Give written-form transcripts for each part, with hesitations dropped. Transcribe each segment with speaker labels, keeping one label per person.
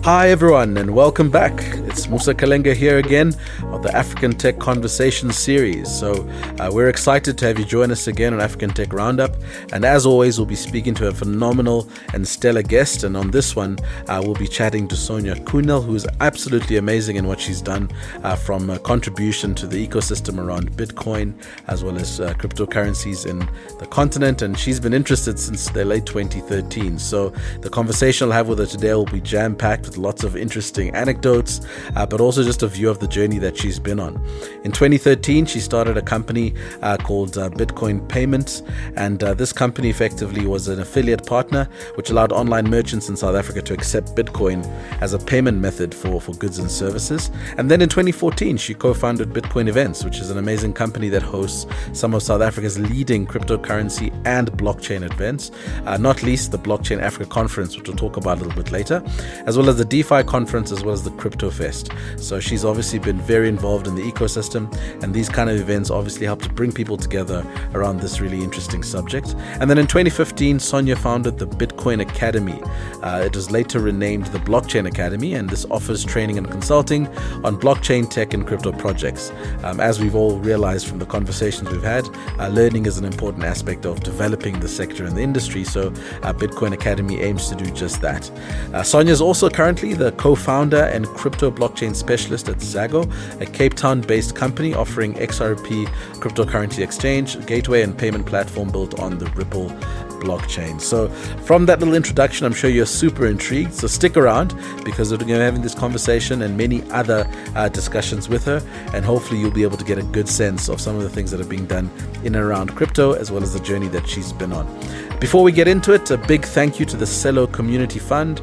Speaker 1: Hi everyone and welcome back. It's Musa Kalenga here again of the African Tech Conversation series. So we're excited to have you join us again on African Tech Roundup. And as always, we'll be speaking to a phenomenal and stellar guest. And on this one, we'll be chatting to Sonya Kuhnel, who is absolutely amazing in what she's done from a contribution to the ecosystem around Bitcoin, as well as cryptocurrencies in the continent. And she's been interested since the late 2013. So the conversation I'll have with her today will be jam-packed with lots of interesting anecdotes, but also just a view of the journey that she's been on. In 2013, she started a company called Bitcoin Payments, and this company effectively was an affiliate partner which allowed online merchants in South Africa to accept Bitcoin as a payment method for goods and services. And then in 2014, she co-founded Bitcoin Events, which is an amazing company that hosts some of South Africa's leading cryptocurrency and blockchain events, not least the Blockchain Africa conference, which we'll talk about a little bit later, as well as the DeFi conference, as well as the Crypto Fest. So she's obviously been very involved in the ecosystem, and these kind of events obviously help to bring people together around this really interesting subject. And then in 2015, Sonya founded the Bitcoin Academy. It was later renamed the Blockchain Academy, and this offers training and consulting on blockchain tech and crypto projects. As we've all realized from the conversations we've had, learning is an important aspect of developing the sector and the industry, so Bitcoin Academy aims to do just that. Sonya is also currently the co-founder and crypto blockchain specialist at Zago, a Cape Town-based company offering XRP cryptocurrency exchange, gateway and payment platform built on the Ripple blockchain. So from that little introduction, I'm sure you're super intrigued. So stick around because we're going to be having this conversation and many other discussions with her, and hopefully you'll be able to get a good sense of some of the things that are being done in and around crypto, as well as the journey that she's been on. Before we get into it, a big thank you to the Celo Community Fund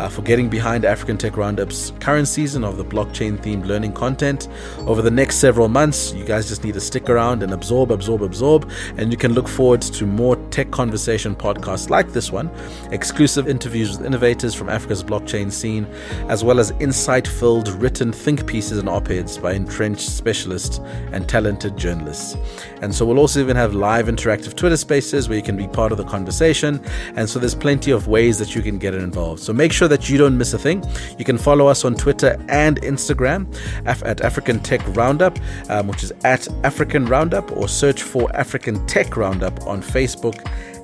Speaker 1: for getting behind African Tech Roundup's current season of the blockchain-themed learning content. Over the next several months, you guys just need to stick around and absorb, and you can look forward to more tech conversation podcasts like this one, exclusive interviews with innovators from Africa's blockchain scene, as well as insight-filled written think pieces and op-eds by entrenched specialists and talented journalists. And so we'll also even have live interactive Twitter spaces where you can be part of the conversation. And so there's plenty of ways that you can get involved. So make sure that you don't miss a thing. You can follow us on Twitter and Instagram at African Tech Roundup, which is at African Roundup, or search for African Tech Roundup on Facebook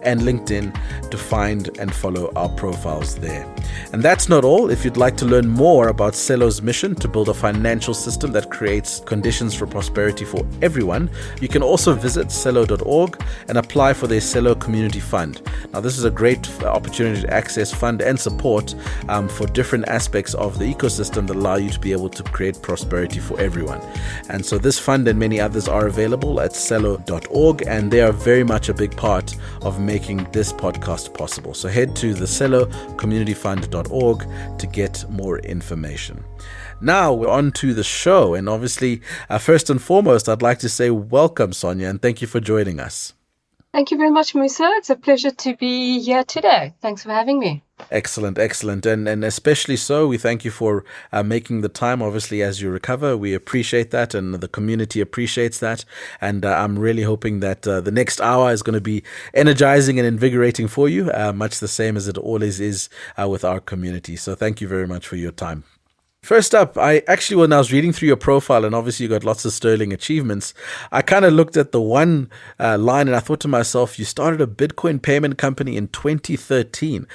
Speaker 1: and LinkedIn to find and follow our profiles there. And that's not all. If you'd like to learn more about Celo's mission to build a financial system that creates conditions for prosperity for everyone, you can also visit celo.org and apply for their Celo Community Fund. Now, this is a great opportunity to access fund and support for different aspects of the ecosystem that allow you to be able to create prosperity for everyone. And so this fund and many others are available at celo.org, and they are very much a big part of making this podcast possible. So head to the celocommunityfund.org to get more information. Now we're on to the show, and obviously, first and foremost, I'd like to say welcome, Sonya, and thank you for joining us.
Speaker 2: Thank you very much, Musa. It's a pleasure to be here today. Thanks for having me.
Speaker 1: Excellent. And especially so, we thank you for making the time, obviously, as you recover. We appreciate that, and the community appreciates that. And I'm really hoping that the next hour is going to be energizing and invigorating for you, much the same as it always is with our community. So thank you very much for your time. First up, when I was reading through your profile, and obviously you got lots of sterling achievements, I kind of looked at the one line and I thought to myself, you started a Bitcoin payment company in 2013.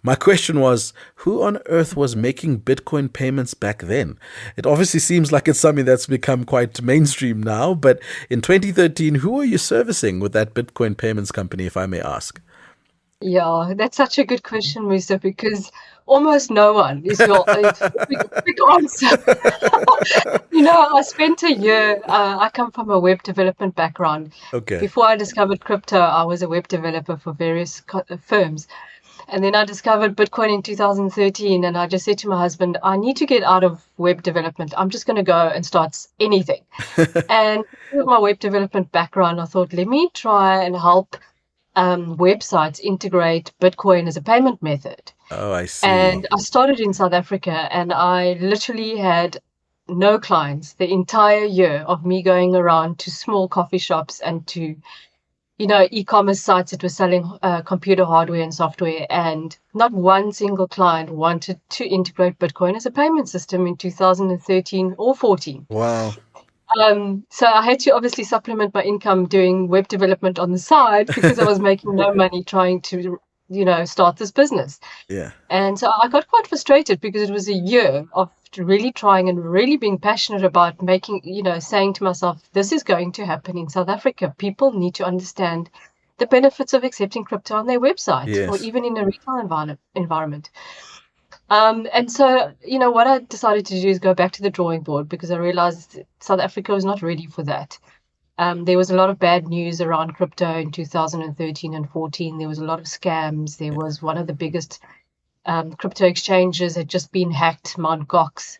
Speaker 1: My question was, who on earth was making Bitcoin payments back then? It obviously seems like it's something that's become quite mainstream now, but in 2013, who were you servicing with that Bitcoin payments company, if I may ask?
Speaker 2: Yeah, that's such a good question, Musa, because almost no one is your big answer. I spent a year, I come from a web development background.
Speaker 1: Okay.
Speaker 2: Before I discovered crypto, I was a web developer for various firms. And then I discovered Bitcoin in 2013, and I just said to my husband, I need to get out of web development. I'm just going to go and start anything. And with my web development background, I thought, let me try and help websites integrate Bitcoin as a payment method.
Speaker 1: Oh, I see.
Speaker 2: And I started in South Africa, and I literally had no clients the entire year of me going around to small coffee shops and to e-commerce sites that were selling computer hardware and software, and not one single client wanted to integrate Bitcoin as a payment system in 2013 or 14.
Speaker 1: Wow.
Speaker 2: So I had to obviously supplement my income doing web development on the side because I was making no money trying to, start this business.
Speaker 1: Yeah.
Speaker 2: And so I got quite frustrated because it was a year of really trying and really being passionate about making, saying to myself, this is going to happen in South Africa. People need to understand the benefits of accepting crypto on their website or
Speaker 1: Yes.
Speaker 2: even in a retail environment. And so, what I decided to do is go back to the drawing board because I realized South Africa was not ready for that. There was a lot of bad news around crypto in 2013 and 14. There was a lot of scams. There was one of the biggest crypto exchanges had just been hacked, Mt. Gox.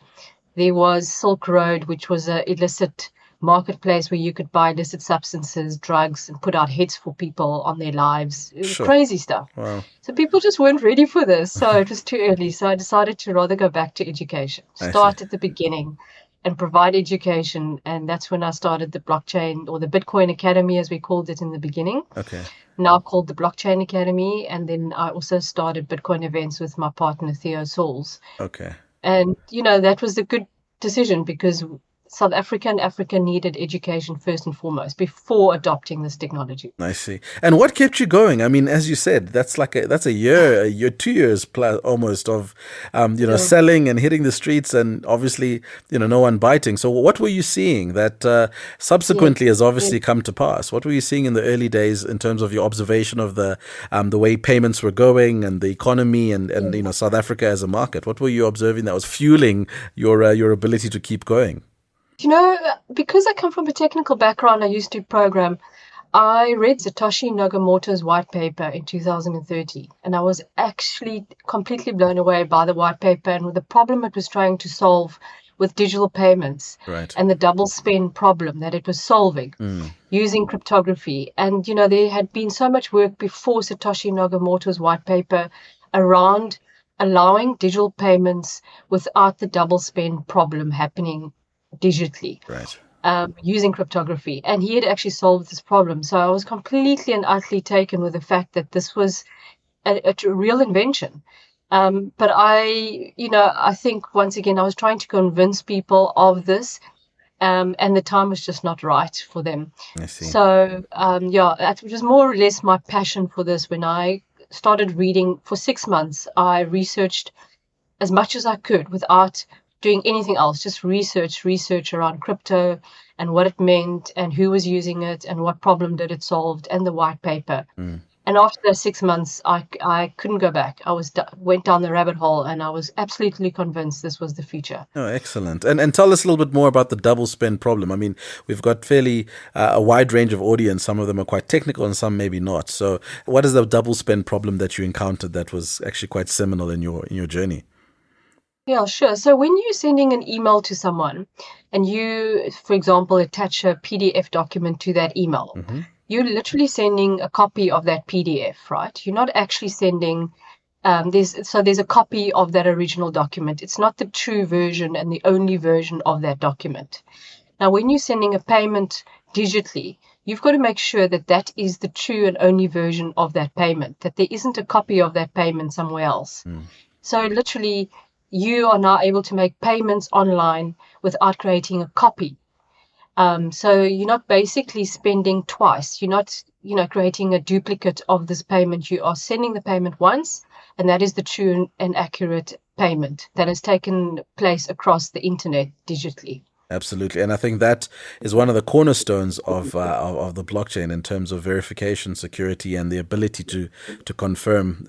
Speaker 2: There was Silk Road, which was an illicit marketplace where you could buy illicit substances, drugs, and put out hits for people on their lives. It was
Speaker 1: Sure.
Speaker 2: crazy stuff.
Speaker 1: Wow.
Speaker 2: So people just weren't ready for this. So it was too early. So I decided to rather go back to education,
Speaker 1: I
Speaker 2: start
Speaker 1: see.
Speaker 2: at the beginning and provide education. And that's when I started the blockchain or the Bitcoin Academy, as we called it in the beginning,
Speaker 1: Okay.
Speaker 2: now called the Blockchain Academy. And then I also started Bitcoin events with my partner, Theo Sauls.
Speaker 1: Okay.
Speaker 2: And, that was a good decision because South Africa and Africa needed education first and foremost before adopting this technology.
Speaker 1: I see. And what kept you going? I mean, as you said, that's a year, 2 years plus almost of,
Speaker 2: Yeah.
Speaker 1: selling and hitting the streets, and obviously, no one biting. So, what were you seeing that subsequently has obviously come to pass? What were you seeing in the early days in terms of your observation of the way payments were going and the economy and South Africa as a market? What were you observing that was fueling your ability to keep going?
Speaker 2: Because I come from a technical background, I used to program. I read Satoshi Nakamoto's white paper in 2013, and I was actually completely blown away by the white paper and the problem it was trying to solve with digital payments
Speaker 1: Right.
Speaker 2: and the double spend problem that it was solving using cryptography. And, there had been so much work before Satoshi Nakamoto's white paper around allowing digital payments without the double spend problem happening digitally.
Speaker 1: Right.
Speaker 2: Using cryptography, and he had actually solved this problem. So I was completely and utterly taken with the fact that this was a real invention. But I think once again I was trying to convince people of this, and the time was just not right for them.
Speaker 1: I see.
Speaker 2: So that was more or less my passion for this. When I started reading for 6 months, I researched as much as I could without doing anything else, just research around crypto and what it meant and who was using it and what problem did it solve and the white paper. And after those 6 months, I couldn't go back. I went down the rabbit hole and I was absolutely convinced this was the future.
Speaker 1: Oh, excellent. And tell us a little bit more about the double spend problem. I mean, we've got fairly a wide range of audience. Some of them are quite technical and some maybe not. So what is the double spend problem that you encountered that was actually quite seminal in your journey?
Speaker 2: Yeah, sure. So when you're sending an email to someone and you, for example, attach a PDF document to that email, you're literally sending a copy of that PDF, right? You're not actually sending, there's a copy of that original document. It's not the true version and the only version of that document. Now, when you're sending a payment digitally, you've got to make sure that that is the true and only version of that payment, that there isn't a copy of that payment somewhere else. So literally, you are now able to make payments online without creating a copy. So you're not basically spending twice. You're not, creating a duplicate of this payment. You are sending the payment once, and that is the true and accurate payment that has taken place across the internet digitally.
Speaker 1: Absolutely. And I think that is one of the cornerstones of the blockchain in terms of verification, security, and the ability to confirm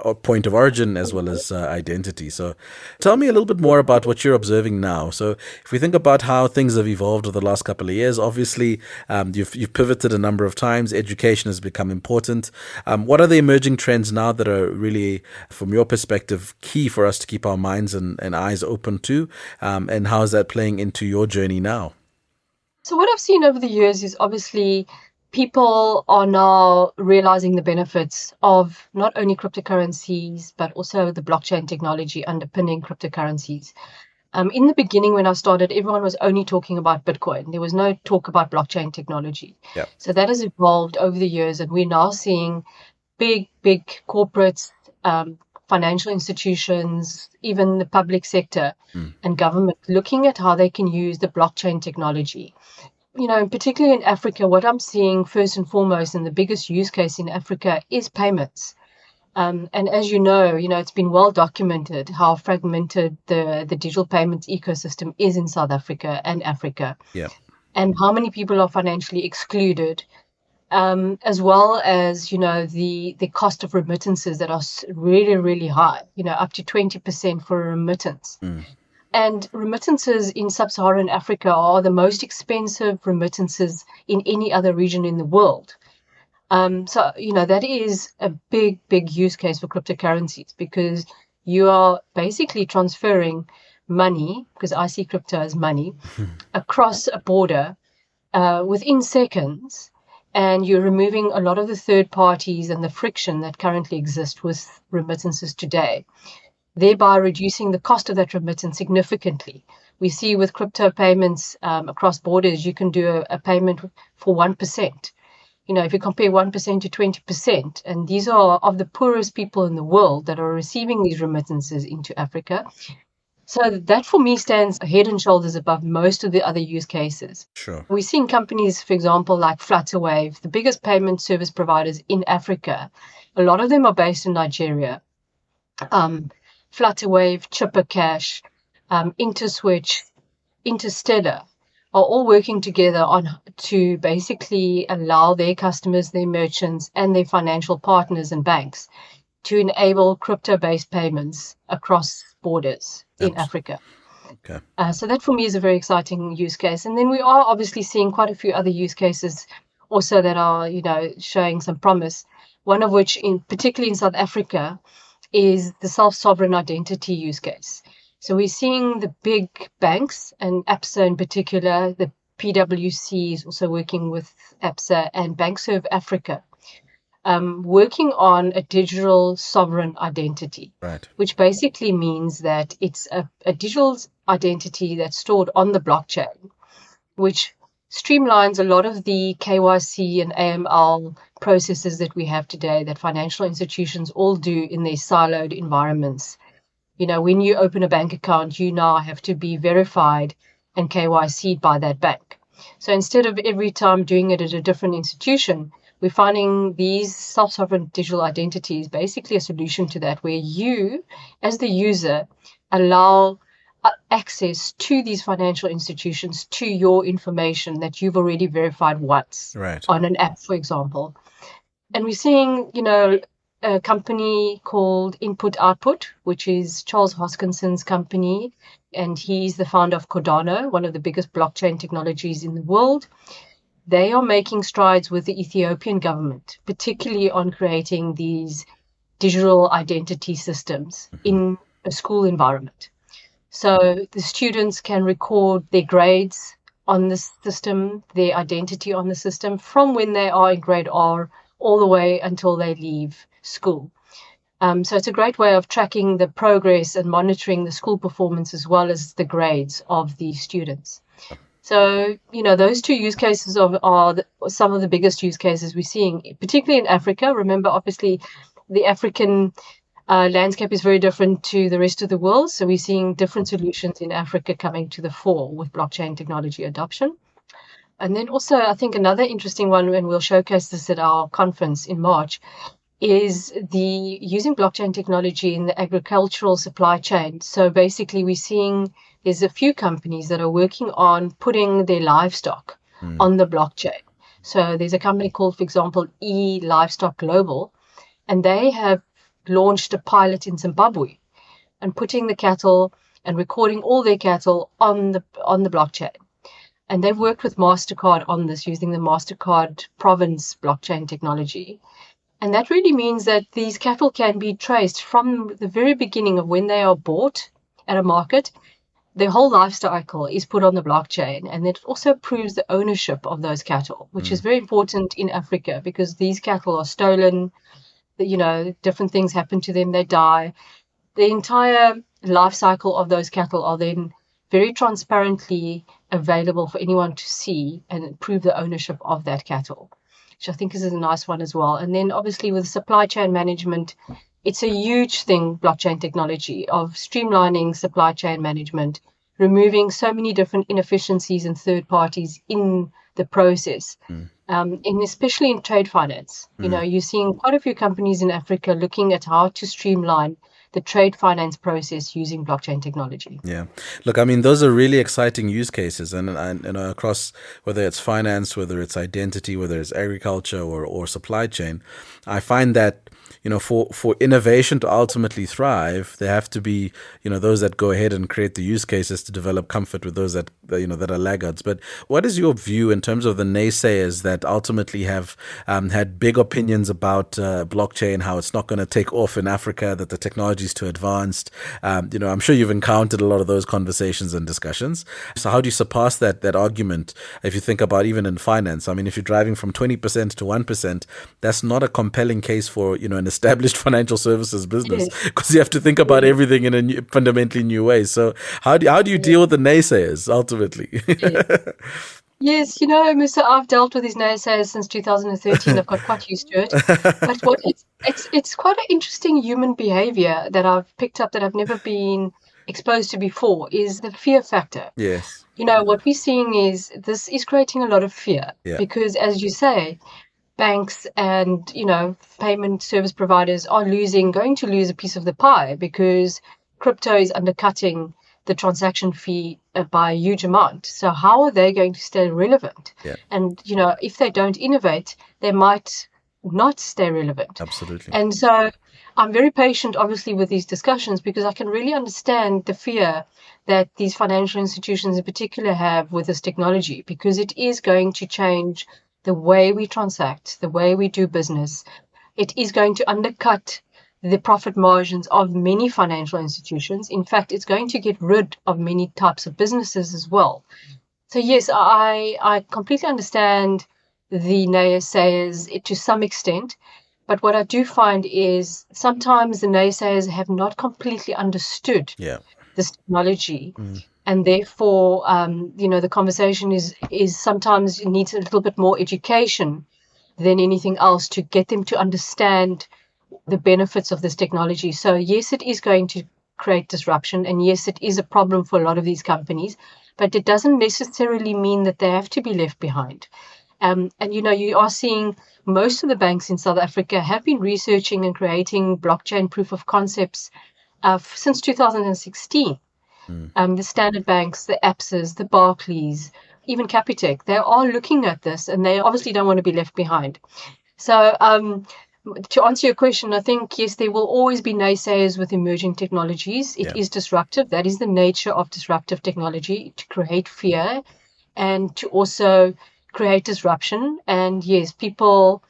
Speaker 1: a point of origin as well as identity. So tell me a little bit more about what you're observing now. So if we think about how things have evolved over the last couple of years, obviously you've pivoted a number of times. Education has become important. What are the emerging trends now that are really, from your perspective, key for us to keep our minds and eyes open to? And how is that playing into your journey now?
Speaker 2: So what I've seen over the years is obviously people are now realizing the benefits of not only cryptocurrencies, but also the blockchain technology underpinning cryptocurrencies. In the beginning, when I started, everyone was only talking about Bitcoin. There was no talk about blockchain technology.
Speaker 1: Yeah.
Speaker 2: So that has evolved over the years, and we're now seeing big corporates, financial institutions, even the public sector and government looking at how they can use the blockchain technology. Particularly in Africa, what I'm seeing first and foremost, and the biggest use case in Africa is payments. And as you know, it's been well documented how fragmented the digital payments ecosystem is in South Africa and Africa,
Speaker 1: Yeah.
Speaker 2: and how many people are financially excluded, as well as, the cost of remittances that are really, really high, up to 20% for a remittance. And remittances in sub-Saharan Africa are the most expensive remittances in any other region in the world. So, that is a big use case for cryptocurrencies, because you are basically transferring money, because I see crypto as money, across a border within seconds, and you're removing a lot of the third parties and the friction that currently exists with remittances today, thereby reducing the cost of that remittance significantly. We see with crypto payments across borders, you can do a payment for 1%. If you compare 1% to 20%, and these are of the poorest people in the world that are receiving these remittances into Africa. So that for me stands head and shoulders above most of the other use cases.
Speaker 1: Sure.
Speaker 2: We're seeing companies, for example, like Flutterwave, the biggest payment service providers in Africa. A lot of them are based in Nigeria. Flutterwave, Chipper Cash, Interswitch, Interstellar are all working together to basically allow their customers, their merchants, and their financial partners and banks to enable crypto-based payments across borders in Africa.
Speaker 1: Okay.
Speaker 2: So that for me is a very exciting use case. And then we are obviously seeing quite a few other use cases also that are, showing some promise. One of which, particularly in South Africa, is the self-sovereign identity use case. So we're seeing the big banks, and ABSA in particular, the PwC is also working with ABSA and BankServe Africa, working on a digital sovereign identity,
Speaker 1: Right.
Speaker 2: which basically means that it's a digital identity that's stored on the blockchain, which streamlines a lot of the KYC and AML processes that we have today that financial institutions all do in their siloed environments. When you open a bank account, you now have to be verified and KYC'd by that bank. So instead of every time doing it at a different institution, we're finding these self-sovereign digital identities basically a solution to that, where you, as the user, allow access to these financial institutions, to your information that you've already verified once,
Speaker 1: Right.
Speaker 2: on an app, for example. And we're seeing, a company called Input Output, which is Charles Hoskinson's company, and he's the founder of Cardano, one of the biggest blockchain technologies in the world. They are making strides with the Ethiopian government, particularly on creating these digital identity systems in a school environment. So the students can record their grades on the system, their identity on the system, from when they are in grade R all the way until they leave school. So it's a great way of tracking the progress and monitoring the school performance as well as the grades of the students. So, those two use cases are some of the biggest use cases we're seeing, particularly in Africa. Remember, obviously, the African landscape is very different to the rest of the world. So we're seeing different solutions in Africa coming to the fore with blockchain technology adoption. And then also, I think another interesting one, and we'll showcase this at our conference in March, is the using blockchain technology in the agricultural supply chain. So basically, we're seeing there's a few companies that are working on putting their livestock on the blockchain. So there's a company called, for example, Livestock Global, and they have launched a pilot in Zimbabwe and putting the cattle and recording all their cattle on the blockchain. And they've worked with MasterCard on this using the MasterCard Province blockchain technology. And that really means that these cattle can be traced from the very beginning of when they are bought at a market. Their whole life cycle is put on the blockchain, and it also proves the ownership of those cattle, which is very important in Africa because these cattle are stolen, different things happen to them, they die. The entire life cycle of those cattle are then very transparently available for anyone to see and prove the ownership of that cattle, which I think is a nice one as well. And then obviously with supply chain management, it's a huge thing, blockchain technology, of streamlining supply chain management, removing so many different inefficiencies and third parties in the process. And especially in trade finance, you're seeing quite a few companies in Africa looking at how to streamline the trade finance process using blockchain technology.
Speaker 1: Yeah. Look, I mean, those are really exciting use cases, and across, whether it's finance, whether it's identity, whether it's agriculture or supply chain, I find that, for innovation to ultimately thrive, there have to be, those that go ahead and create the use cases to develop comfort with those that are laggards. But what is your view in terms of the naysayers that ultimately have had big opinions about blockchain, how it's not going to take off in Africa, that the technology is too advanced? I'm sure you've encountered a lot of those conversations and discussions. So how do you surpass that argument? If you think about even in finance, I mean, if you're driving from 20% to 1%, that's not a compelling case for, an established financial services business, because you have to think about everything in a fundamentally new way. So how do you deal with the naysayers ultimately?
Speaker 2: Yes, Musa, I've dealt with these naysayers since 2013. I've got quite used to it. But it's quite an interesting human behavior that I've picked up that I've never been exposed to before, is the fear factor.
Speaker 1: Yes.
Speaker 2: What we're seeing is this is creating a lot of fear because, as you say, banks and, payment service providers are going to lose a piece of the pie because crypto is undercutting the transaction fee by a huge amount. So how are they going to stay relevant?
Speaker 1: Yeah.
Speaker 2: And, if they don't innovate, they might not stay relevant.
Speaker 1: Absolutely.
Speaker 2: And so I'm very patient, obviously, with these discussions because I can really understand the fear that these financial institutions in particular have with this technology, because it is going to change the way we transact, the way we do business. It is going to undercut the profit margins of many financial institutions. In fact, it's going to get rid of many types of businesses as well. So yes, I completely understand the naysayers to some extent. But what I do find is sometimes the naysayers have not completely understood this technology. And therefore, the conversation is sometimes needs a little bit more education than anything else to get them to understand the benefits of this technology. So yes, it is going to create disruption, and yes, it is a problem for a lot of these companies, but it doesn't necessarily mean that they have to be left behind. And you are seeing most of the banks in South Africa have been researching and creating blockchain proof of concepts since 2016. The Standard Banks, the Absas, the Barclays, even Capitec, they are looking at this, and they obviously don't want to be left behind. So to answer your question, I think, yes, there will always be naysayers with emerging technologies. It is disruptive. That is the nature of disruptive technology, to create fear and to also create disruption. And yes, people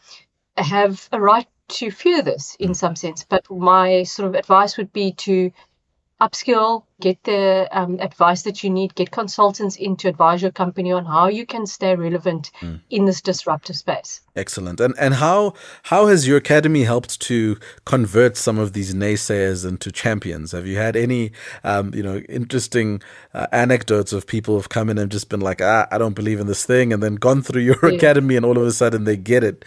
Speaker 2: have a right to fear this in some sense. But my sort of advice would be to upskill, get the advice that you need, get consultants in to advise your company on how you can stay relevant in this disruptive space.
Speaker 1: Excellent. And how has your academy helped to convert some of these naysayers into champions? Have you had any interesting anecdotes of people who've come in and just been like, I don't believe in this thing, and then gone through your academy and all of a sudden they get it?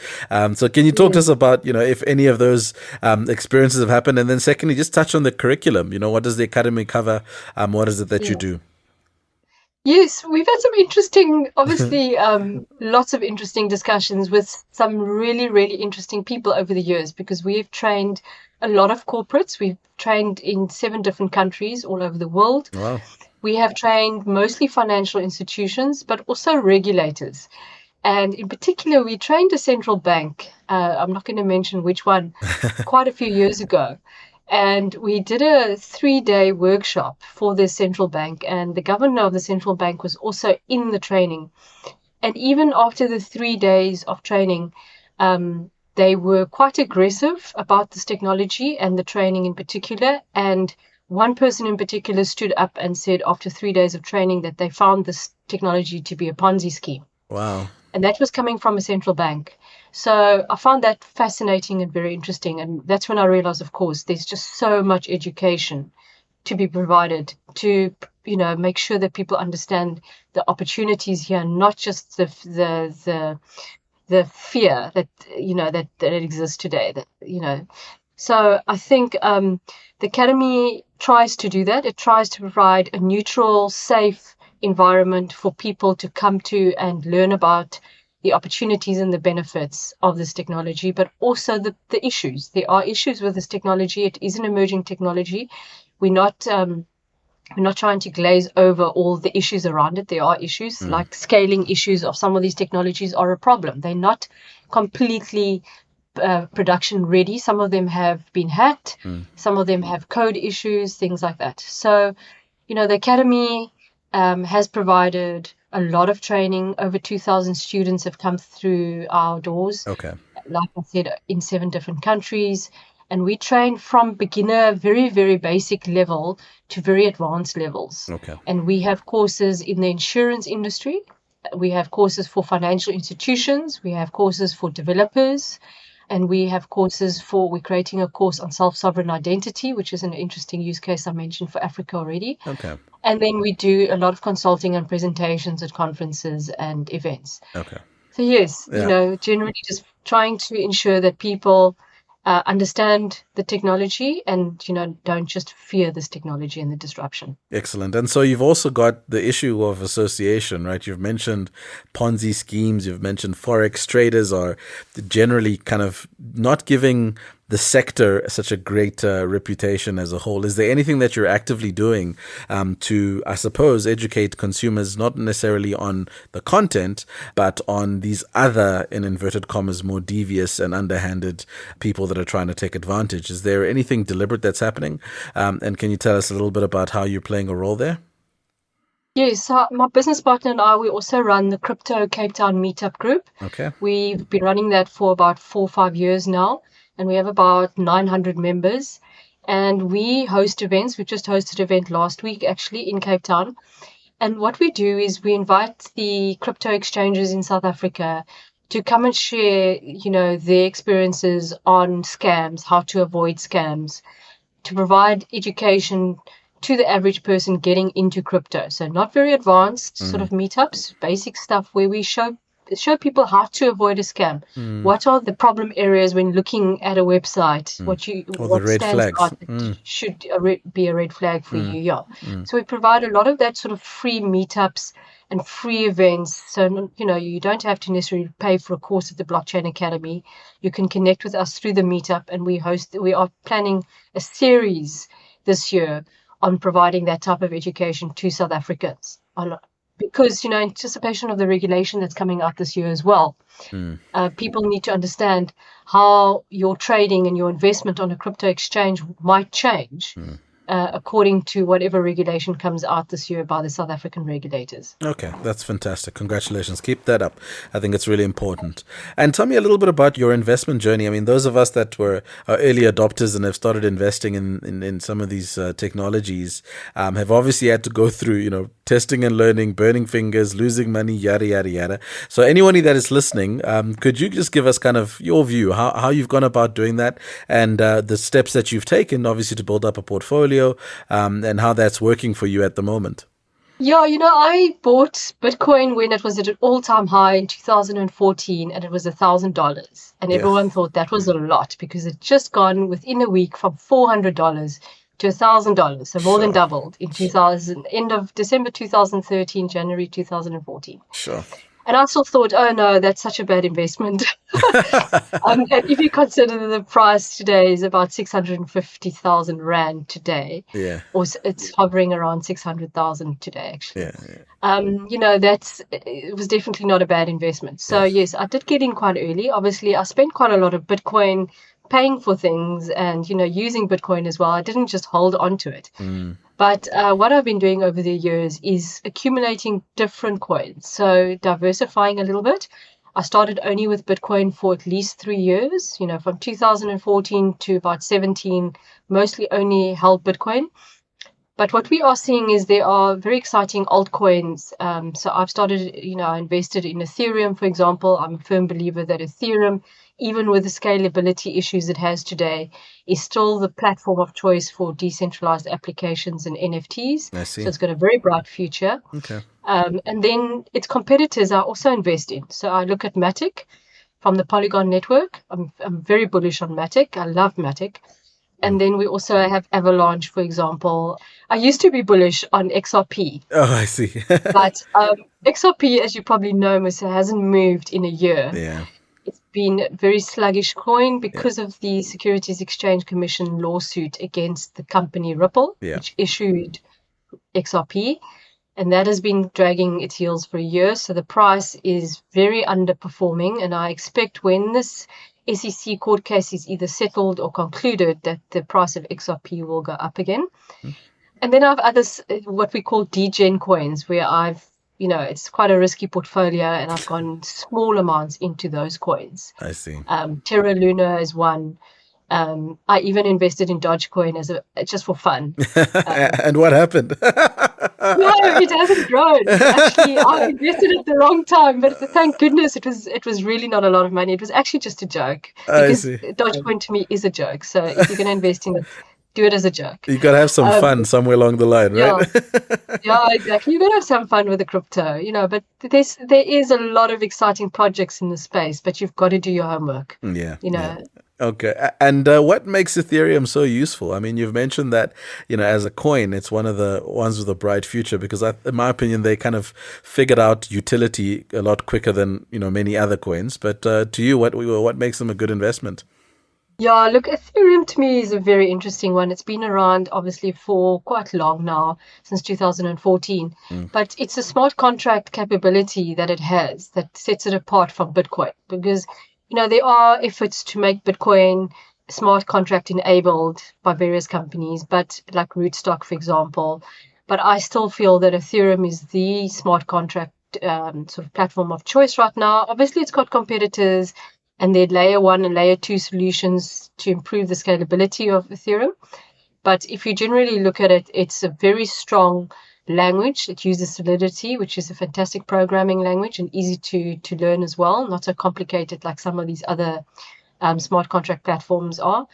Speaker 1: So can you talk to us about, if any of those experiences have happened? And then secondly, just touch on the curriculum. What does the academy cover? What is it that you do?
Speaker 2: Yes, we've had some interesting, obviously, lots of interesting discussions with some really, really interesting people over the years, because we've trained a lot of corporates. We've trained in 7 different countries all over the world.
Speaker 1: Wow.
Speaker 2: We have trained mostly financial institutions, but also regulators. And in particular, we trained a central bank. I'm not going to mention which one, quite a few years ago. And we did a 3-day workshop for the central bank, and the governor of the central bank was also in the training. And even after the 3 days of training, they were quite aggressive about this technology and the training in particular. And one person in particular stood up and said after 3 days of training that they found this technology to be a Ponzi scheme.
Speaker 1: Wow.
Speaker 2: And that was coming from a central bank. So I found that fascinating and very interesting. And that's when I realized, of course, there's just so much education to be provided to make sure that people understand the opportunities here, not just the fear that that it exists today. So I think the Academy tries to do that. It tries to provide a neutral, safe environment for people to come to and learn about the opportunities and the benefits of this technology, but also the issues. There are issues with this technology. It is an emerging technology. We're not trying to glaze over all the issues around it. There are issues like scaling issues of some of these technologies are a problem. They're not completely production ready. Some of them have been hacked. Some of them have code issues, things like that. So, the Academy has provided a lot of training. Over 2,000 students have come through our doors.
Speaker 1: Okay.
Speaker 2: Like I said, in 7 different countries. And we train from beginner, very, very basic level to very advanced levels.
Speaker 1: Okay.
Speaker 2: And we have courses in the insurance industry. We have courses for financial institutions. We have courses for developers. And we have courses we're creating a course on self-sovereign identity, which is an interesting use case I mentioned for Africa already.
Speaker 1: Okay.
Speaker 2: And then we do a lot of consulting and presentations at conferences and events.
Speaker 1: Okay.
Speaker 2: So yes, generally just trying to ensure that people understand the technology and, don't just fear this technology and the disruption.
Speaker 1: Excellent. And so you've also got the issue of association, right? You've mentioned Ponzi schemes. You've mentioned Forex traders are generally kind of not giving the sector such a great reputation as a whole. Is there anything that you're actively doing to, I suppose, educate consumers, not necessarily on the content, but on these other, in inverted commas, more devious and underhanded people that are trying to take advantage? Is there anything deliberate that's happening? And can you tell us a little bit about how you're playing a role there?
Speaker 2: Yes, so my business partner and I, we also run the Crypto Cape Town Meetup Group.
Speaker 1: Okay.
Speaker 2: We've been running that for about 4 or 5 years now. And we have about 900 members, and we host events. We just hosted an event last week, actually, in Cape Town. And what we do is we invite the crypto exchanges in South Africa to come and share, their experiences on scams, how to avoid scams, to provide education to the average person getting into crypto. So not very advanced sort of meetups, basic stuff where we show people how to avoid a scam. What are the problem areas when looking at a website? What
Speaker 1: the red
Speaker 2: stands
Speaker 1: flags.
Speaker 2: out that should be a red flag for you? Yeah. So we provide a lot of that sort of free meetups and free events. So you don't have to necessarily pay for a course at the Blockchain Academy. You can connect with us through the meetup, and we are planning a series this year on providing that type of education to South Africans. Because, anticipation of the regulation that's coming out this year as well. People need to understand how your trading and your investment on a crypto exchange might change according to whatever regulation comes out this year by the South African regulators.
Speaker 1: Okay, that's fantastic. Congratulations. Keep that up. I think it's really important. And tell me a little bit about your investment journey. I mean, those of us that are early adopters and have started investing in some of these technologies have obviously had to go through, testing and learning, burning fingers, losing money, yada, yada, yada. So anyone that is listening, could you just give us kind of your view, how you've gone about doing that and the steps that you've taken, obviously, to build up a portfolio and how that's working for you at the moment?
Speaker 2: Yeah, I bought Bitcoin when it was at an all-time high in 2014, and it was $1,000. And everyone thought that was a lot because it just gone within a week from $400 to $1,000, so more than doubled in end of December 2013, January 2014.
Speaker 1: Sure.
Speaker 2: And I still thought, oh no, that's such a bad investment. And if you consider the price today is about 650,000 Rand today, or it's hovering around 600,000 today, actually. It was definitely not a bad investment. So yes, I did get in quite early. Obviously, I spent quite a lot of Bitcoin paying for things and, using Bitcoin as well. I didn't just hold on to it. But what I've been doing over the years is accumulating different coins. So diversifying a little bit. I started only with Bitcoin for at least 3 years, from 2014 to about 17, mostly only held Bitcoin. But what we are seeing is there are very exciting altcoins. So I've started, I invested in Ethereum, for example. I'm a firm believer that Ethereum, even with the scalability issues it has today, is still the platform of choice for decentralized applications and NFTs.
Speaker 1: I see.
Speaker 2: So it's got a very bright future.
Speaker 1: Okay.
Speaker 2: And then its competitors I also invest in. So I look at Matic from the Polygon network. I'm very bullish on Matic. I love Matic. And then we also have Avalanche, for example. I used to be bullish on XRP.
Speaker 1: Oh, I see.
Speaker 2: But XRP, as you probably know, Musa, hasn't moved in a year.
Speaker 1: Yeah.
Speaker 2: It's been a very sluggish coin because of the Securities Exchange Commission lawsuit against the company Ripple, which issued XRP. And that has been dragging its heels for a year. So the price is very underperforming. And I expect when this SEC court case is either settled or concluded, that the price of XRP will go up again. And then I have others, what we call degen coins, where it's quite a risky portfolio and I've gone small amounts into those coins.
Speaker 1: I see.
Speaker 2: Terra Luna is one. I even invested in Dogecoin just for fun.
Speaker 1: And what happened?
Speaker 2: No, it hasn't grown. Actually, I invested at the wrong time, but thank goodness it was really not a lot of money. It was actually just a joke. Because Dogecoin to me is a joke. So if you're going to invest in it, do it as a joke.
Speaker 1: You got to have some fun somewhere along the line, right?
Speaker 2: Yeah, exactly. You got to have some fun with the crypto, but there is a lot of exciting projects in the space, but you've got to do your homework.
Speaker 1: Yeah. Okay. And what makes Ethereum so useful? I mean, you've mentioned that, as a coin, it's one of the ones with a bright future because in my opinion, they kind of figured out utility a lot quicker than, many other coins. But to you, what makes them a good investment?
Speaker 2: Yeah, look, Ethereum to me is a very interesting one. It's been around obviously for quite long now, since 2014. But it's a smart contract capability that it has that sets it apart from Bitcoin because, there are efforts to make Bitcoin smart contract enabled by various companies, but like Rootstock, for example. But I still feel that Ethereum is the smart contract sort of platform of choice right now. Obviously, it's got competitors and their layer 1 and layer 2 solutions to improve the scalability of Ethereum. But if you generally look at it, it's a very strong language. It uses Solidity, which is a fantastic programming language and easy to learn as well, not so complicated like some of these other smart contract platforms are.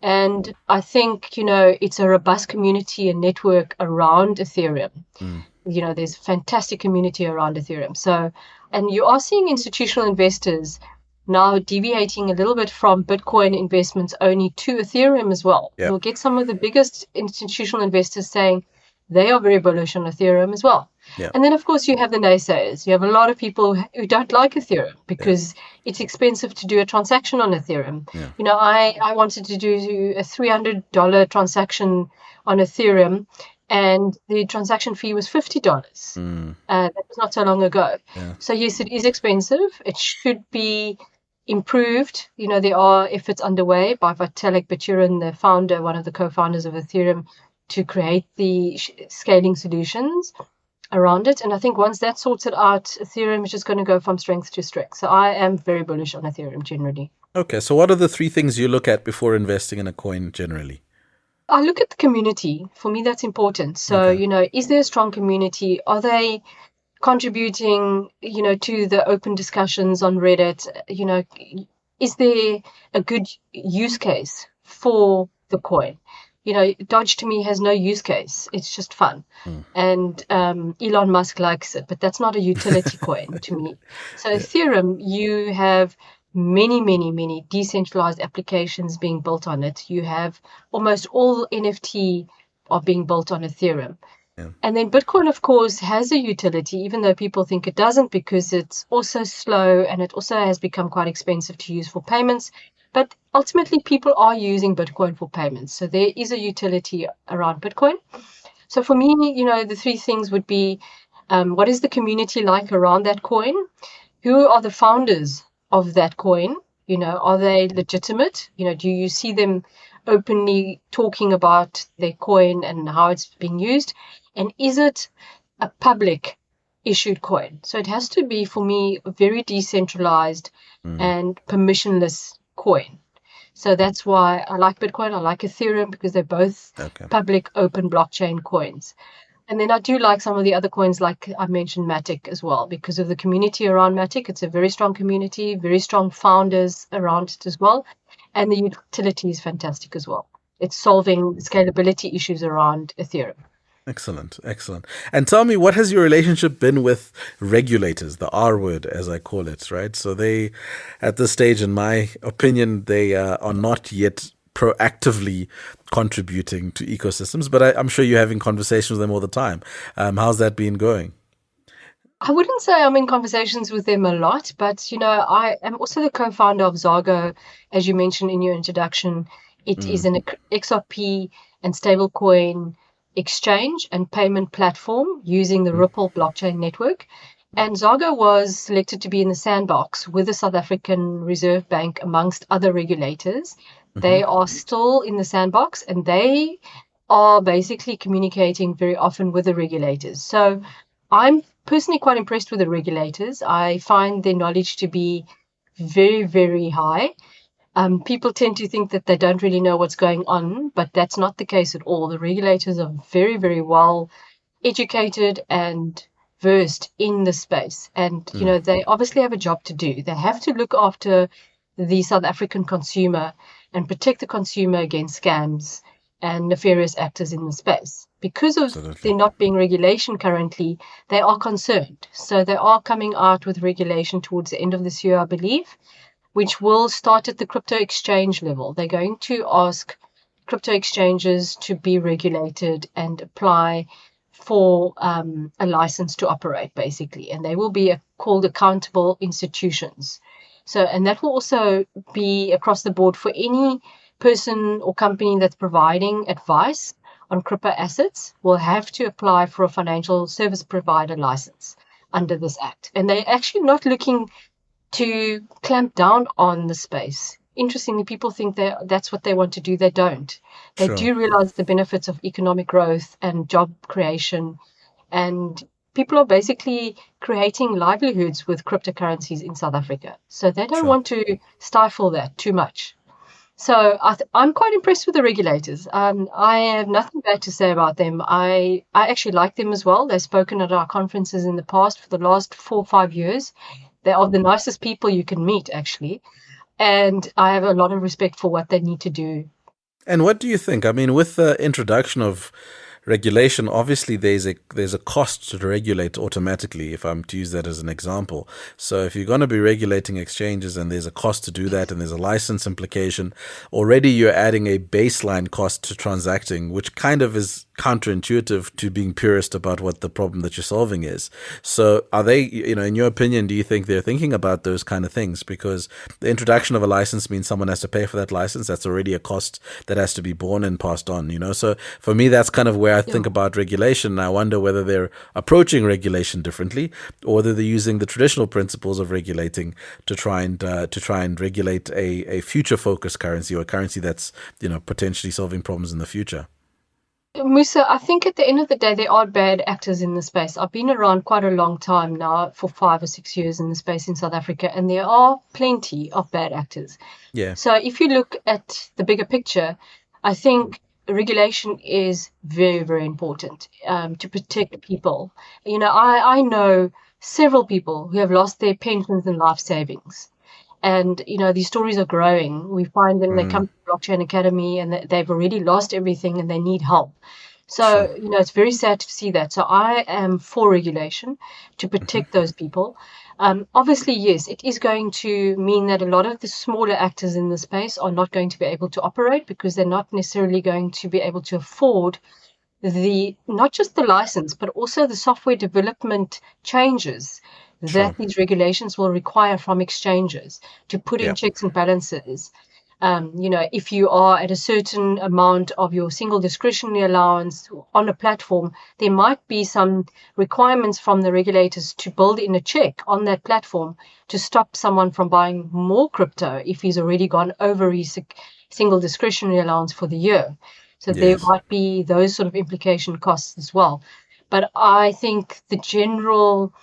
Speaker 2: And I think, it's a robust community and network around Ethereum. There's a fantastic community around Ethereum. So, and you are seeing institutional investors now deviating a little bit from Bitcoin investments only to Ethereum as well.
Speaker 1: Yep.
Speaker 2: You'll get some of the biggest institutional investors saying they are very bullish on Ethereum as well.
Speaker 1: Yep.
Speaker 2: And then, of course, you have the naysayers. You have a lot of people who don't like Ethereum because it's expensive to do a transaction on Ethereum.
Speaker 1: Yeah.
Speaker 2: I wanted to do a $300 transaction on Ethereum, and the transaction fee was $50. That was not so long ago.
Speaker 1: Yeah.
Speaker 2: So yes, it is expensive. It should be improved. There are efforts underway by Vitalik Buterin, the founder, one of the co-founders of Ethereum, to create the scaling solutions around it. And I think once that's sorted out, Ethereum is just going to go from strength to strength. So I am very bullish on Ethereum generally. Okay,
Speaker 1: so what are the 3 things you look at before investing in a coin generally?
Speaker 2: I look at the community. For me, that's important. So, is there a strong community? Are they contributing, to the open discussions on Reddit? Is there a good use case for the coin? Dodge to me has no use case. It's just fun. And Elon Musk likes it, but that's not a utility coin to me. So Ethereum, you have many, many, many decentralized applications being built on it. You have almost all NFT are being built on Ethereum.
Speaker 1: Yeah.
Speaker 2: And then Bitcoin, of course, has a utility, even though people think it doesn't, because it's also slow and it also has become quite expensive to use for payments. But ultimately, people are using Bitcoin for payments. So there is a utility around Bitcoin. So for me, the 3 things would be, what is the community like around that coin? Who are the founders of that coin? Are they legitimate? Do you see them openly talking about their coin and how it's being used? And is it a public issued coin? So it has to be, for me, very decentralized and permissionless coin. So that's why I like Bitcoin. I like Ethereum because they're both public open blockchain coins. And then I do like some of the other coins, like I mentioned Matic as well, because of the community around Matic. It's a very strong community, very strong founders around it as well. And the utility is fantastic as well. It's solving scalability issues around Ethereum.
Speaker 1: Excellent, excellent. And tell me, what has your relationship been with regulators, the R word, as I call it, right? So they, at this stage, in my opinion, they are not yet proactively contributing to ecosystems, but I'm sure you're having conversations with them all the time. How's that been going?
Speaker 2: I wouldn't say I'm in conversations with them a lot, but I am also the co-founder of Zargo, as you mentioned in your introduction. It is an XRP and stablecoin exchange and payment platform using the Ripple blockchain network. And Zargo was selected to be in the sandbox with the South African Reserve Bank, amongst other regulators. They are still in the sandbox, and they are basically communicating very often with the regulators. So I'm personally quite impressed with the regulators. I find their knowledge to be very, very high. People tend to think that they don't really know what's going on, but that's not the case at all. The regulators are very, very well educated and versed in the space. And, they obviously have a job to do. They have to look after the South African consumer and protect the consumer against scams and nefarious actors in the space. Because of there not being regulation currently, they are concerned. So they are coming out with regulation towards the end of this year, I believe, which will start at the crypto exchange level. They're going to ask crypto exchanges to be regulated and apply for a license to operate, basically. And they will be called accountable institutions. So, and that will also be across the board for any person or company that's providing advice on crypto assets will have to apply for a financial service provider license under this act. And they're actually not looking to clamp down on the space. Interestingly, people think that's what they want to do. They don't. They do realize the benefits of economic growth and job creation. And people are basically creating livelihoods with cryptocurrencies in South Africa. So they don't want to stifle that too much. So I'm quite impressed with the regulators. I have nothing bad to say about them. I actually like them as well. They've spoken at our conferences in the past for the last 4 or 5 years. They are the nicest people you can meet, actually. And I have a lot of respect for what they need to do.
Speaker 1: And what do you think? I mean, with the introduction of regulation, obviously there's a cost to regulate automatically, if I'm to use that as an example. So if you're going to be regulating exchanges and there's a cost to do that and there's a license implication, already you're adding a baseline cost to transacting, which kind of is counterintuitive to being purist about what the problem that you're solving is. So are they, in your opinion, do you think they're thinking about those kind of things? Because the introduction of a license means someone has to pay for that license. That's already a cost that has to be borne and passed on, So for me, that's kind of where I think about regulation. And I wonder whether they're approaching regulation differently or whether they're using the traditional principles of regulating to try and regulate a future focused currency, or a currency that's, potentially solving problems in the future.
Speaker 2: Musa, I think at the end of the day, there are bad actors in the space. I've been around quite a long time now, for 5 or 6 years in the space in South Africa, and there are plenty of bad actors.
Speaker 1: Yeah.
Speaker 2: So if you look at the bigger picture, I think regulation is very, very important to protect people. I know several people who have lost their pensions and life savings. And, these stories are growing. We find them, they come to Blockchain Academy and they've already lost everything and they need help. So, it's very sad to see that. So I am for regulation to protect those people. Obviously, yes, it is going to mean that a lot of the smaller actors in the space are not going to be able to operate because they're not necessarily going to be able to afford not just the license, but also the software development changes that these regulations will require from exchanges to put in checks and balances. If you are at a certain amount of your single discretionary allowance on a platform, there might be some requirements from the regulators to build in a check on that platform to stop someone from buying more crypto if he's already gone over his single discretionary allowance for the year. So there might be those sort of implication costs as well. But I think the general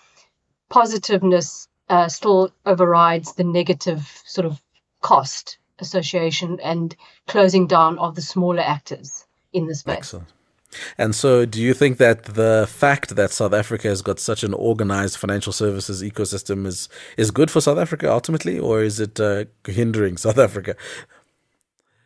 Speaker 2: positiveness still overrides the negative sort of cost association and closing down of the smaller actors in the space.
Speaker 1: Excellent. And so do you think that the fact that South Africa has got such an organized financial services ecosystem is good for South Africa ultimately, or is it hindering South Africa?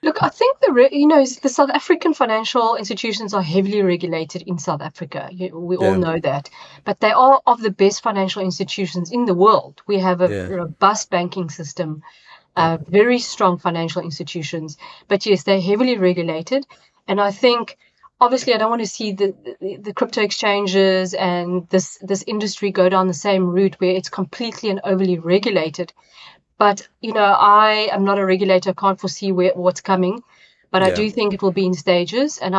Speaker 2: Look, I think the South African financial institutions are heavily regulated in South Africa. We all
Speaker 1: Yeah.
Speaker 2: know that, but they are of the best financial institutions in the world. We have a
Speaker 1: Yeah.
Speaker 2: robust banking system, very strong financial institutions. But yes, they're heavily regulated, and I think obviously I don't want to see the crypto exchanges and this industry go down the same route where it's completely and overly regulated. But, I am not a regulator, can't foresee what's coming, but I
Speaker 1: Yeah.
Speaker 2: do think it will be in stages. And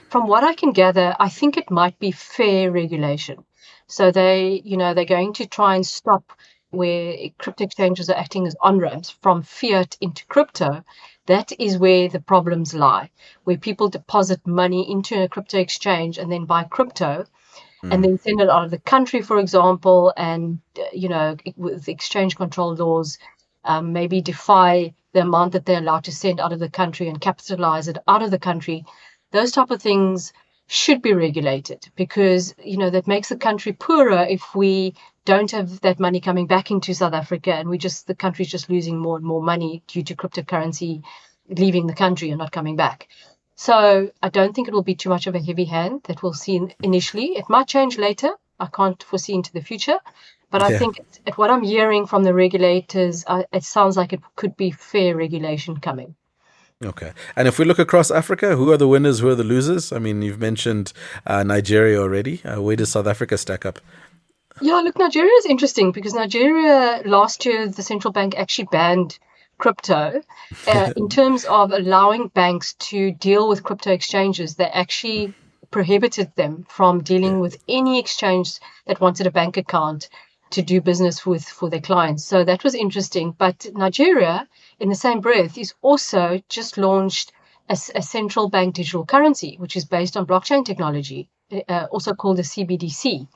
Speaker 2: from what I can gather, I think it might be fair regulation. So they're going to try and stop where crypto exchanges are acting as on-ramps from fiat into crypto. That is where the problems lie, where people deposit money into a crypto exchange and then buy crypto and then send it out of the country, for example, and, with exchange control laws, maybe defy the amount that they're allowed to send out of the country and capitalize it out of the country. Those type of things should be regulated because, that makes the country poorer if we don't have that money coming back into South Africa and the country's just losing more and more money due to cryptocurrency leaving the country and not coming back. So I don't think it will be too much of a heavy hand that we'll see initially. It might change later. I can't foresee into the future. But I
Speaker 1: Yeah.
Speaker 2: think at what I'm hearing from the regulators, it sounds like it could be fair regulation coming.
Speaker 1: Okay. And if we look across Africa, who are the winners, who are the losers? I mean, you've mentioned Nigeria already. Where does South Africa stack up?
Speaker 2: Yeah, look, Nigeria is interesting because Nigeria last year, the central bank actually banned crypto. In terms of allowing banks to deal with crypto exchanges, they actually prohibited them from dealing with any exchange that wanted a bank account to do business with for their clients. So that was interesting. But Nigeria, in the same breath, is also just launched a central bank digital currency, which is based on blockchain technology, also called a CBDC.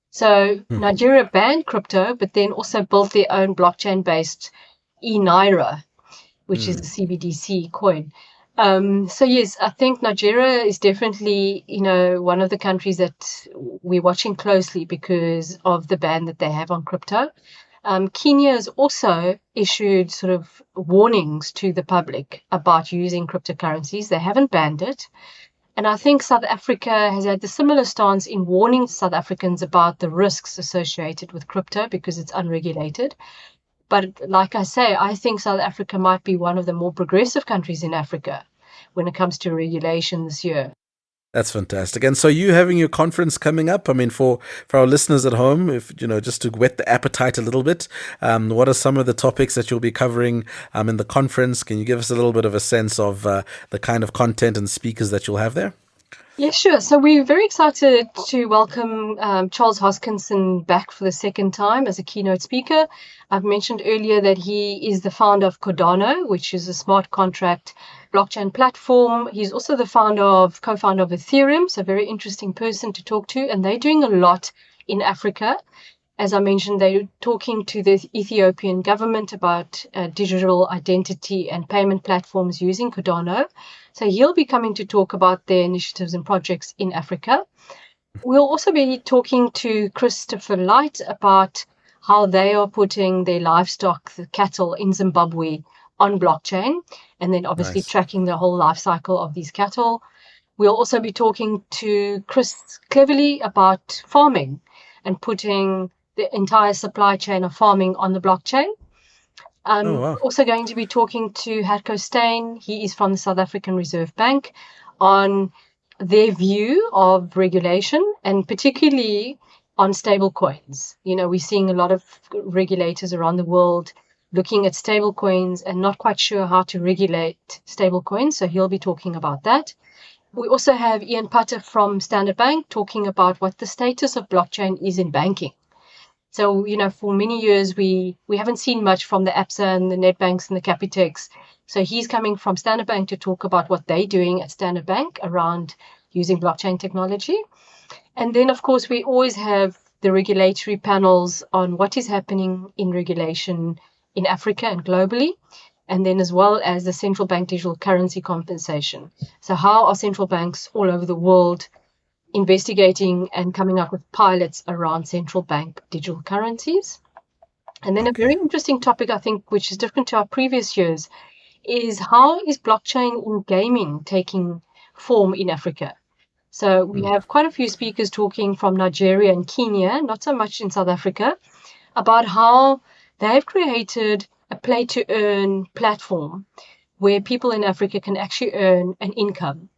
Speaker 2: So Nigeria banned crypto, but then also built their own blockchain-based e-Naira, which is a CBDC coin. So yes, I think Nigeria is definitely, one of the countries that we're watching closely because of the ban that they have on crypto. Kenya has also issued sort of warnings to the public about using cryptocurrencies. They haven't banned it. And I think South Africa has had the similar stance in warning South Africans about the risks associated with crypto because it's unregulated. But like I say, I think South Africa might be one of the more progressive countries in Africa when it comes to regulation this year.
Speaker 1: That's fantastic. And so you having your conference coming up, I mean, for our listeners at home, if just to whet the appetite a little bit, what are some of the topics that you'll be covering in the conference? Can you give us a little bit of a sense of the kind of content and speakers that you'll have there?
Speaker 2: Yeah, sure. So we're very excited to welcome Charles Hoskinson back for the second time as a keynote speaker. I've mentioned earlier that he is the founder of Cardano, which is a smart contract blockchain platform. He's also the co-founder of Ethereum, so a very interesting person to talk to. And they're doing a lot in Africa. As I mentioned, they're talking to the Ethiopian government about digital identity and payment platforms using Cardano. So he'll be coming to talk about their initiatives and projects in Africa. We'll also be talking to Christopher Light about how they are putting their livestock, the cattle in Zimbabwe, on blockchain, and then obviously
Speaker 1: Nice.
Speaker 2: tracking the whole life cycle of these cattle. We'll also be talking to Chris Cleverly about farming and putting the entire supply chain of farming on the blockchain.
Speaker 1: Oh, wow.
Speaker 2: Also going to be talking to Hatko Steyn. He is from the South African Reserve Bank on their view of regulation and particularly on stable coins. We're seeing a lot of regulators around the world looking at stable coins and not quite sure how to regulate stable coins. So he'll be talking about that. We also have Ian Putter from Standard Bank talking about what the status of blockchain is in banking. So, for many years, we haven't seen much from the ABSA and the Nedbanks and the Capiteks. So he's coming from Standard Bank to talk about what they're doing at Standard Bank around using blockchain technology. And then, of course, we always have the regulatory panels on what is happening in regulation in Africa and globally. and then as well as the central bank digital currency compensation. So how are central banks all over the world investigating and coming up with pilots around central bank digital currencies? And then a very interesting topic, I think, which is different to our previous years, is how is blockchain in gaming taking form in Africa? So we have quite a few speakers talking from Nigeria and Kenya, not so much in South Africa, about how they've created a play-to-earn platform where people in Africa can actually earn an income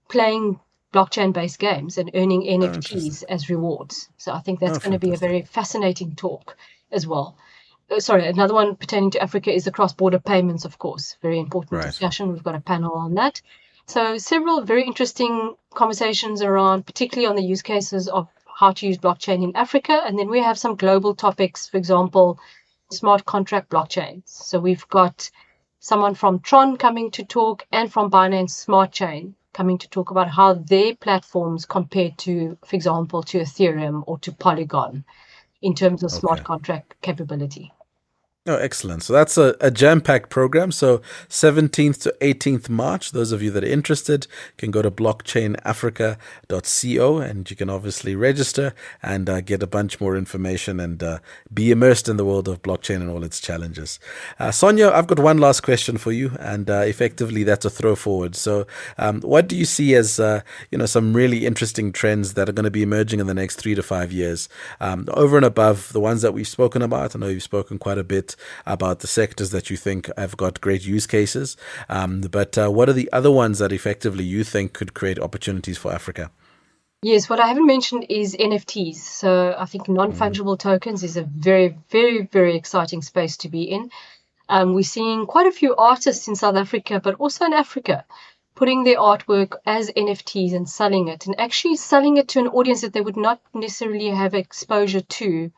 Speaker 2: playing blockchain-based games and earning NFTs as rewards. So I think that's going to be a very fascinating talk as well. Another one pertaining to Africa is the cross-border payments, of course. Very important discussion. We've got a panel on that. So several very interesting conversations around, particularly on the use cases of how to use blockchain in Africa. And then we have some global topics, for example, smart contract blockchains. So we've got someone from Tron coming to talk and from Binance Smart Chain coming to talk about how their platforms compare to, for example, to Ethereum or to Polygon in terms of smart contract capability.
Speaker 1: Oh, excellent. So that's a jam-packed program. So 17th to 18th March, those of you that are interested can go to blockchainafrica.co and you can obviously register and get a bunch more information and be immersed in the world of blockchain and all its challenges. Sonya, I've got one last question for you, and effectively that's a throw forward. So what do you see as some really interesting trends that are going to be emerging in the next 3 to 5 years? Over and above the ones that we've spoken about, I know you've spoken quite a bit about the sectors that you think have got great use cases. But what are the other ones that effectively you think could create opportunities for Africa?
Speaker 2: Yes, what I haven't mentioned is NFTs. So I think non-fungible tokens is a very, very, very exciting space to be in. We're seeing quite a few artists in South Africa, but also in Africa, putting their artwork as NFTs and selling it, and actually selling it to an audience that they would not necessarily have exposure to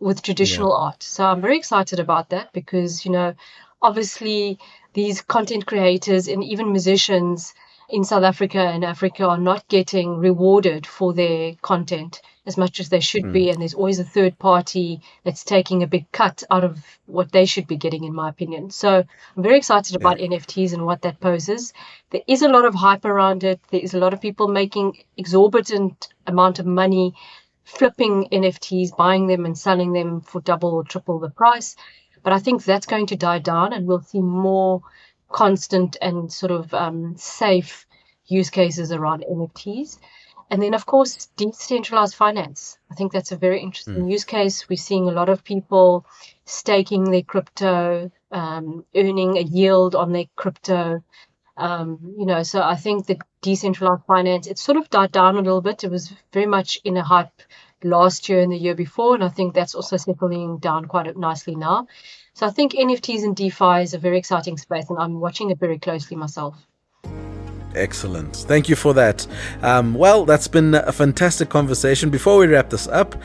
Speaker 2: with traditional art. So I'm very excited about that because, obviously these content creators and even musicians in South Africa and Africa are not getting rewarded for their content as much as they should be. And there's always a third party that's taking a big cut out of what they should be getting, in my opinion. So I'm very excited about NFTs and what that poses. There is a lot of hype around it. There is a lot of people making exorbitant amount of money flipping NFTs, buying them and selling them for double or triple the price. But I think that's going to die down and we'll see more constant and sort of safe use cases around NFTs. And then, of course, decentralized finance. I think that's a very interesting use case. We're seeing a lot of people staking their crypto, earning a yield on their crypto. So I think that decentralized finance, it sort of died down a little bit. It was very much in a hype last year and the year before, and I think that's also settling down quite nicely now. So I think NFTs and DeFi is a very exciting space, and I'm watching it very closely myself.
Speaker 1: Excellent. Thank you for that. Well, that's been a fantastic conversation. Before we wrap this up,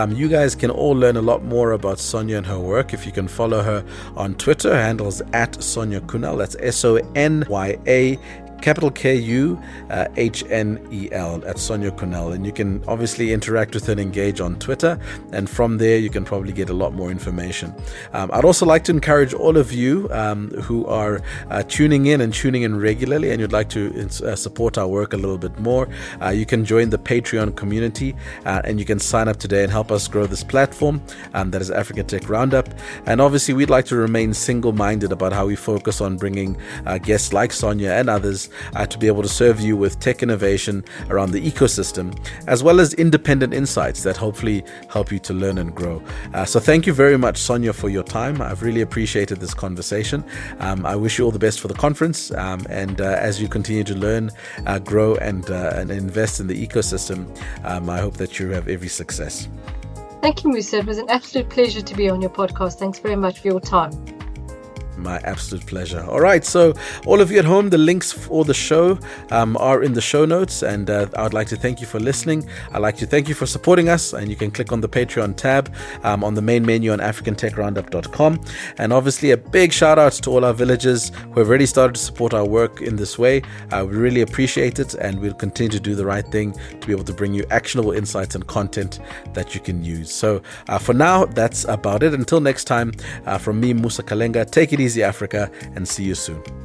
Speaker 1: you guys can all learn a lot more about Sonya and her work if you can follow her on Twitter. Her handle is at Sonya Kuhnel. That's SONYA capital KUHNEL at Sonya Kuhnel. And you can obviously interact with her and engage on Twitter. And from there, you can probably get a lot more information. I'd also like to encourage all of you who are tuning in regularly and you'd like to support our work a little bit more. You can join the Patreon community and you can sign up today and help us grow this platform that is African Tech Roundup. And obviously, we'd like to remain single-minded about how we focus on bringing guests like Sonya and others to be able to serve you with tech innovation around the ecosystem, as well as independent insights that hopefully help you to learn and grow. So thank you very much, Sonya, for your time. I've really appreciated this conversation. I wish you all the best for the conference. And as you continue to learn, grow, and invest in the ecosystem, I hope that you have every success.
Speaker 2: Thank you, Musa. It was an absolute pleasure to be on your podcast. Thanks very much for your time.
Speaker 1: My absolute pleasure. All right, so all of you at home, the links for the show are in the show notes, and I would like to thank you for listening. I'd like to thank you for supporting us, and you can click on the Patreon tab on the main menu on africantechroundup.com. And obviously, a big shout out to all our villagers who have already started to support our work in this way. We really appreciate it, and we'll continue to do the right thing to be able to bring you actionable insights and content that you can use. So for now, that's about it. Until next time, from me, Musa Kalenga, take it easy. easy, Africa, and see you soon.